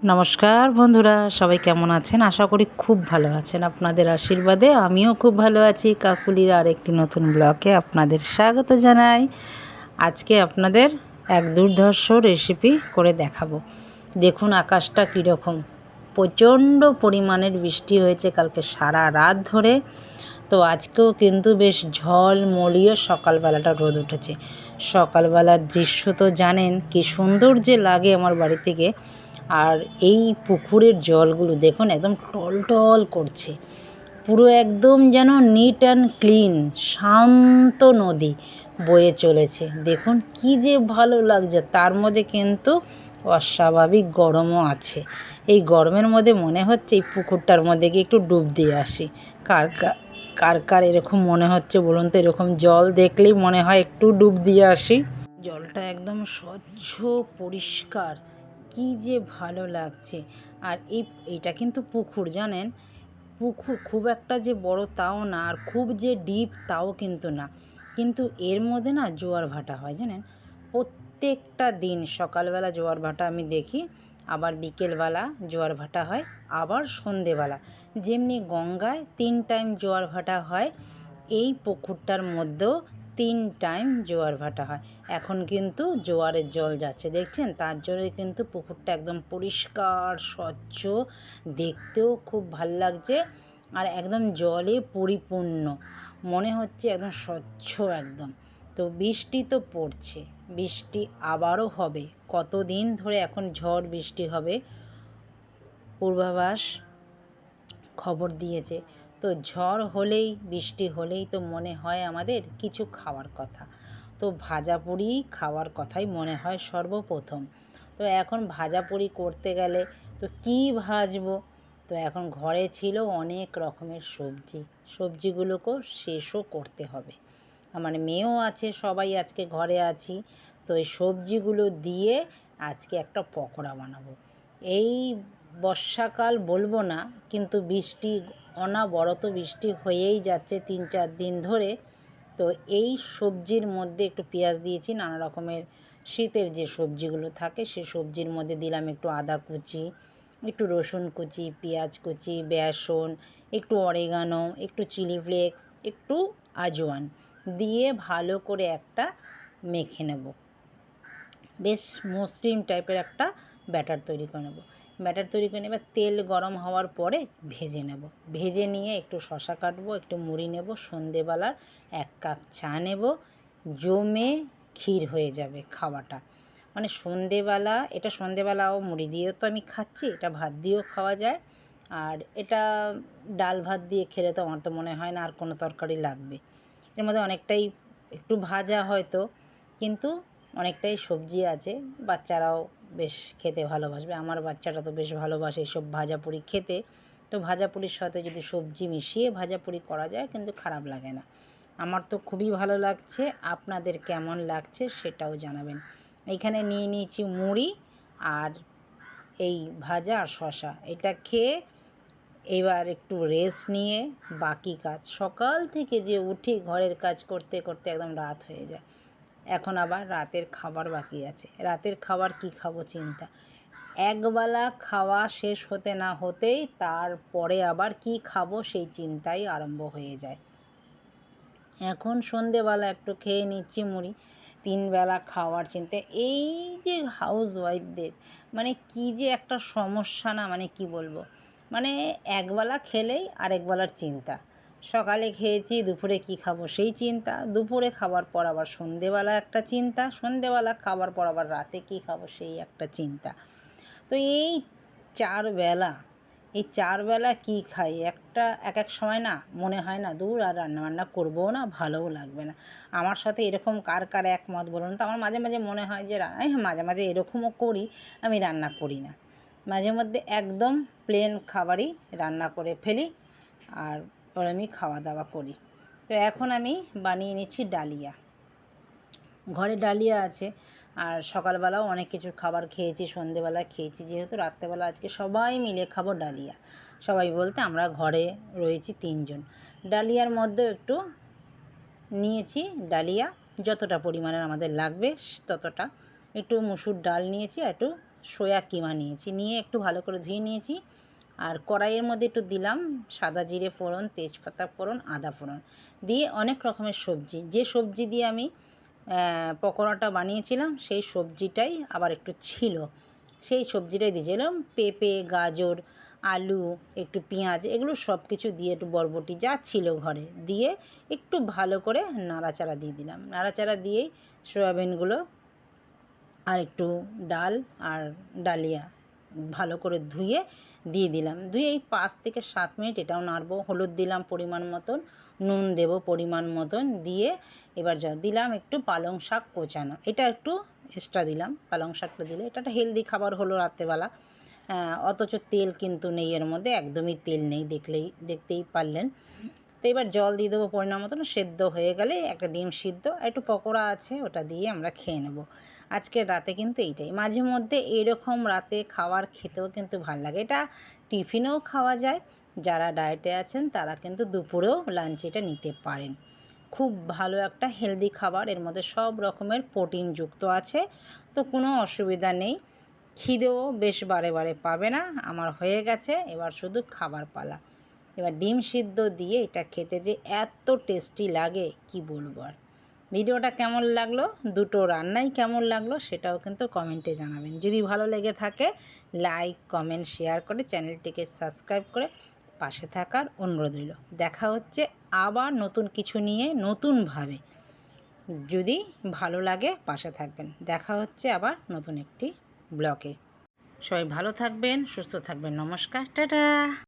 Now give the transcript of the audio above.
নমস্কার বন্ধুরা, সবাই কেমন আছেন? আশা করি খুব ভালো আছেন। আপনাদের আশীর্বাদে আমিও খুব ভালো আছি। কাকুলির আরেকটি নতুন ব্লগে আপনাদের স্বাগত জানাই। আজকে আপনাদের এক দুর্ধর্ষ রেসিপি করে দেখাবো। দেখুন আকাশটা কীরকম, প্রচণ্ড পরিমাণের বৃষ্টি হয়েছে কালকে সারা রাত ধরে। তো আজকেও কিন্তু বেশ ঝলমলিয়ে সকালবেলাটা রোদ উঠেছে। সকালবেলার দৃশ্য তো জানেন কি সুন্দর যে লাগে আমার বাড়ি থেকে। আর এই পুকুরের জলগুলো দেখুন একদম টলটল করছে, পুরো একদম যেন নিট অ্যান্ড ক্লিন শান্ত নদী বয়ে চলেছে। দেখুন কি যে ভালো লাগছে, তার মধ্যে কিন্তু অস্বাভাবিক গরমও আছে। এই গরমের মধ্যে মনে হচ্ছে এই পুকুরটার মধ্যে গিয়ে একটু ডুব দিয়ে আসি। কার কার কার এরকম মনে হচ্ছে বলুন তো? এরকম জল দেখলেই মনে হয় একটু ডুব দিয়ে আসি। জলটা একদম স্বচ্ছ পরিষ্কার, কি যে ভালো লাগছে। আর এইটা কিন্তু পুকুর, জানেন, পুকুর খুব একটা যে বড় তাও না, আর খুব যে ডিপ তাও কিন্তু না। কিন্তু এর মধ্যে না জোয়ার ভাটা হয়, জানেন। প্রত্যেকটা দিন সকালবেলা জোয়ার ভাটা আমি দেখি, আবার বিকেলবেলা জোয়ার ভাটা হয়, আবার সন্ধেবেলা। যেমনি গঙ্গায় 3 টাইম জোয়ার ভাটা হয়, এই পুকুরটার মধ্যেও 3 টাইম জোয়ার ভাটা হয়। এখন কিন্তু জোয়ারের জল যাচ্ছে দেখছেন, তার জন্য কিন্তু পুকুরটা একদম পরিষ্কার স্বচ্ছ, দেখতেও খুব ভাল লাগছে। আর একদম জলে পরিপূর্ণ, মনে হচ্ছে একদম স্বচ্ছ একদম। তো বৃষ্টি তো পড়ছে, বৃষ্টি আবারও হবে। কতদিন ধরে এখন ঝড় বৃষ্টি হবে পূর্বাভাস খবর দিয়েছে। তো ঝড় হলেই, বৃষ্টি হলেই তো মনে হয় আমাদের কিছু খাওয়ার কথা। তো ভাজাপুরি খাওয়ার কথাই মনে হয় সর্বপ্রথম। তো এখন ভাজাপুরি করতে গেলে তো কী ভাজবো? তো এখন ঘরে ছিল অনেক রকমের সবজি, সবজিগুলোকেও শেষও করতে হবে। আমার মেয়েও আছে, সবাই আজকে ঘরে আছি। তো এই সবজিগুলো দিয়ে আজকে একটা পকোড়া বানাবো। এই বর্ষাকাল বলবো না, কিন্তু বৃষ্টি অনবরত বৃষ্টি হয়েই যাচ্ছে 3-4 দিন ধরে। তো এই সবজির মধ্যে একটু পেঁয়াজ দিয়েছি, নানা রকমের শীতের যে সবজিগুলো থাকে সে সবজির মধ্যে দিলাম একটু আদা কুচি, একটু রসুন কুচি, পেঁয়াজ কুচি, বেসন, একটু অরিগানো, একটু চিলি ফ্লেক্স, একটু আজওয়ান দিয়ে ভালো করে একটা মেখে নেব। বেশ মসৃণ টাইপের একটা ব্যাটার তৈরি করে নেব। ব্যাটার তৈরি করে নেবে, তেল গরম হওয়ার পরে ভেজে নেব। ভেজে নিয়ে একটু শসা কাটবো, একটু মুড়ি নেব, সন্ধেবেলার 1 কাপ চা নেব, জমে ক্ষীর হয়ে যাবে খাওয়াটা। মানে সন্ধেবেলা, এটা সন্ধেবেলাও মুড়ি দিয়েও তো আমি খাচ্ছি, এটা ভাত দিয়েও খাওয়া যায়। আর এটা ডাল ভাত দিয়ে খেলে তো আমার তো মনে হয় না আর কোনো তরকারি লাগবে। এর মধ্যে অনেকটাই একটু ভাজা হয়তো, কিন্তু অনেকটাই সবজি আছে। বাচ্চারাও বেশ খেতে ভালোবাসবে। আমার বাচ্চারা তো বেশ ভালোবাসে এসব ভাজাপুরি খেতে। তো ভাজাপুরির সাথে যদি সবজি মিশিয়ে ভাজাপুরি করা যায় কিন্তু খারাপ লাগে না। আমার তো খুবই ভালো লাগছে, আপনাদের কেমন লাগছে সেটাও জানাবেন। এইখানে নিয়ে নিয়েছি মুড়ি আর এই ভাজা আর শসা। এটা খেয়ে এবার একটু রেস্ট নিয়ে বাকি কাজ, সকাল থেকে যে উঠি ঘরের কাজ করতে করতে একদম রাত হয়ে যায়। এখন আবার রাতের খাবার বাকি আছে। রাতের খাবার কি খাবো চিন্তা। একবেলা খাওয়া শেষ হতে না হতেই তারপরে আবার কি খাবো সেই চিন্তাই আরম্ভ হয়ে যায়। এখন সন্ধেবেলা একটু খেয়ে নিচ্ছি মুড়ি, 3 বেলা খাওয়ার চিন্তা। এই যে হাউসওয়াইফদের মানে কি যে একটা সমস্যা না, মানে কি বলবো। মানে একবেলা খেলেই আরেকবেলার চিন্তা। সকালে খেয়েছি, দুপুরে কি খাবো সেই চিন্তা, দুপুরে খাবার পর আবার সন্ধেবেলা একটা চিন্তা, সন্ধেবেলা খাবার পর আবার রাতে কি খাবো সেই একটা চিন্তা। তো এই 4 বেলা, এই 4 বেলা কী খাই একটা এক এক সময় না মনে হয় না দূর আর রান্নাবান্না করবোও না, ভালোও লাগবে না। আমার সাথে এরকম কার কার একমত বলুন তো? আমার মাঝে মাঝে মনে হয় যে মাঝে মাঝে এরকমও করি, আমি রান্না করি না। মাঝে মধ্যে একদম প্লেন খাবারই রান্না করে ফেলি আর ওরমই খাওয়া দাওয়া করি। তো এখন আমি বানিয়ে নিচ্ছি ডালিয়া। ঘরে ডালিয়া আছে, আর সকালবেলাও অনেক কিছু খাবার খেয়েছি, সন্ধেবেলা খেয়েছি, যেহেতু রাত্রেবেলা আজকে সবাই মিলে খাবো ডালিয়া। সবাই বলতে আমরা ঘরে রয়েছি 3 জন। ডালিয়ার মধ্যেও একটু নিয়েছি ডালিয়া, যতটা পরিমাণের আমাদের লাগবে ততটা। একটু মুসুর ডাল নিয়েছি আর একটু সোয়া কিমা নিয়েছি, নিয়ে একটু ভালো করে ধুয়ে নিয়েছি। আর কড়াইয়ের মধ্যে একটু দিলাম সাদা জিরে ফোড়ন, তেজপাতা ফোড়ন, আদা ফোড়ন দিয়ে অনেক রকমের সবজি, যে সবজি দিয়ে আমি পকোড়াটা বানিয়েছিলাম সেই সবজিটাই আবার একটু ছিল, সেই সবজিটাই দিয়েছিলাম। পেঁপে, গাজর, আলু, একটু পেঁয়াজ, এগুলো সব কিছু দিয়ে, একটু বরবটি যা ছিল ঘরে দিয়ে একটু ভালো করে নাড়াচাড়া দিয়ে দিলাম। নাড়াচাড়া দিয়েই সয়াবিনগুলো আর একটু ডাল আর ডালিয়া ভালো করে ধুয়ে দিয়ে দিলাম। ধুয়ে এই 5 থেকে 7 মিনিট এটাও নাড়বো। হলুদ দিলাম পরিমাণ মতন, নুন দেবো পরিমাণ মতন, দিয়ে এবার দিলাম একটু পালং শাক কোচানো, এটা একটু এক্সট্রা দিলাম। পালং শাকটা দিলে এটা একটা হেলদি খাবার হলো রাত্রেবেলা। অথচ তেল কিন্তু নেই এর মধ্যে, একদমই তেল নেই, দেখতেই পারলেন। তো এবার জল দিয়ে দেবো পরিমাণ মতন, সেদ্ধ হয়ে গেলে একটা ডিম সিদ্ধ, একটু পকোড়া আছে ওটা দিয়ে আমরা খেয়ে নেব। আজকের রাতে কিন্তু এইটাই, মাঝে মধ্যে এরকম রাতে খাবার খেতেও কিন্তু ভাল লাগে। এটা টিফিনেও খাওয়া যায়, যারা ডায়েটে আছেন তারা কিন্তু দুপুরেও লাঞ্চে এটা নিতে পারেন। খুব ভালো একটা হেলদি খাবার, এর মধ্যে সব রকমের প্রোটিন যুক্ত আছে, তো কোনো অসুবিধা নেই। খিদেও বেশ বারে বারে পাবে না। আমার হয়ে গেছে, এবার শুধু খাবার পালা। এবার ডিম সিদ্ধ দিয়ে এটা খেতে যে এত টেস্টি লাগে কি বলবো আর। ভিডিওটা কেমন লাগলো, দুটো রান্নাই কেমন লাগলো সেটাও কিন্তু কমেন্টে জানাবেন। যদি ভালো লেগে থাকে লাইক, কমেন্ট, শেয়ার করে চ্যানেলটিকে সাবস্ক্রাইব করে পাশে থাকার অনুরোধ রইল। দেখা হচ্ছে আবার নতুন কিছু নিয়ে, নতুনভাবে। যদি ভালো লাগে পাশে থাকবেন। দেখা হচ্ছে আবার নতুন একটি ব্লগে। সবাই ভালো থাকবেন, সুস্থ থাকবেন। নমস্কার, টাটা।